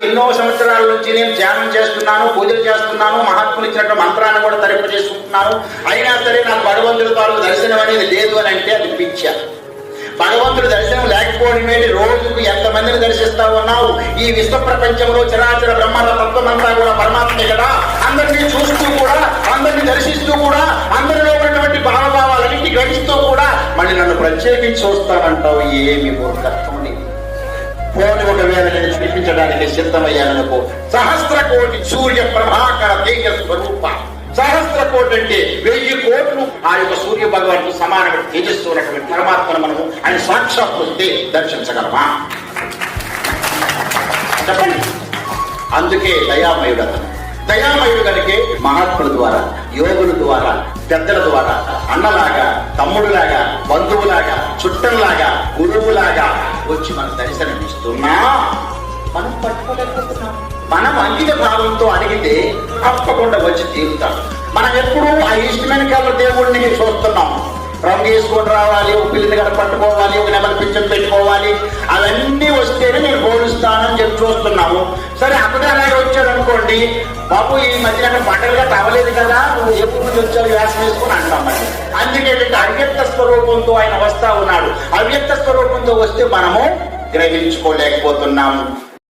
ఎన్నో సంవత్సరాల నుంచి నేను ధ్యానం చేస్తున్నాను, పూజలు చేస్తున్నాను, మహాత్ములు ఇచ్చినట్టు మంత్రాన్ని కూడా తరింప చేసుకుంటున్నాను. అయినా సరే నాకు భగవంతుడి తాలూకు దర్శనం అనేది లేదు అని అంటే అది పిచ్చ. భగవంతుడి దర్శనం లేకపోవడమే రోజుకు ఎంతమందిని దర్శిస్తా ఉన్నావు? ఈ విశ్వ ప్రపంచంలో చరాచర బ్రహ్మాండ తత్వం అంతా కూడా పరమాత్మే కదా. అందరినీ చూస్తూ కూడా, అందరినీ దర్శిస్తూ కూడా, అందరిలో ఉన్నటువంటి భావభావాలన్నింటి గ్రహిస్తూ కూడా మళ్ళీ నన్ను ప్రత్యేకించి చూస్తానంటావు. ఏమి మూర్ఖత్వం! పోని ఒకవేళ నేను చూపించడానికి సిద్ధమయ్యాననుకో, సహస్ర కోటి సూర్య ప్రభాకర తేజ స్వరూప. సహస్ర కోటి అంటే 1000 కోట్లు ఆ యొక్క సూర్య భగవానుడు సమానమైన తేజస్సు ఉన్నటువంటి పరమాత్మను మనము ఆయన సాక్షాత్ వస్తే దర్శించగలమా? చెప్పండి. అందుకే దయామయుడు అతను. దయామయుడు కనుకే మహాత్ముల ద్వారా, యోగుల ద్వారా, పెద్దల ద్వారా అన్నలాగా, తమ్ముడులాగా, బంధువులాగా, చుట్టంలాగా, గురువులాగా వచ్చి మన దర్శనమిస్తున్నా మనం పట్టుకోలేకపోతున్నాం. మనం అంకిత భావంతో అడిగితే తప్పకుండా వచ్చి తీరుతాం. మనం ఎప్పుడూ ఆ ఇష్టమైన కాళ్ళ దేవుడిని చూస్తున్నాం. రంగు వేసుకొని రావాలి, ఒక పిల్లిని గడ పట్టుకోవాలి, ఒక నెమలి పింఛం పెట్టుకోవాలి, అవన్నీ వస్తేనే నేను పోలుస్తానని చెప్పి చూస్తున్నాము. సరే అప్పుడే అలాగే వచ్చాడు అనుకోండి, బాబు ఈ మధ్యన పంటలుగా తవ్వలేదు కదా, నువ్వు ఎప్పుడు నుంచి వచ్చావు వ్యాసం వేసుకొని అంటామండి. అందుకేంటంటే అవ్యక్త స్వరూపంతో ఆయన వస్తా ఉన్నాడు. అవ్యక్త స్వరూపంతో వస్తే మనము గ్రహించుకోలేకపోతున్నాము.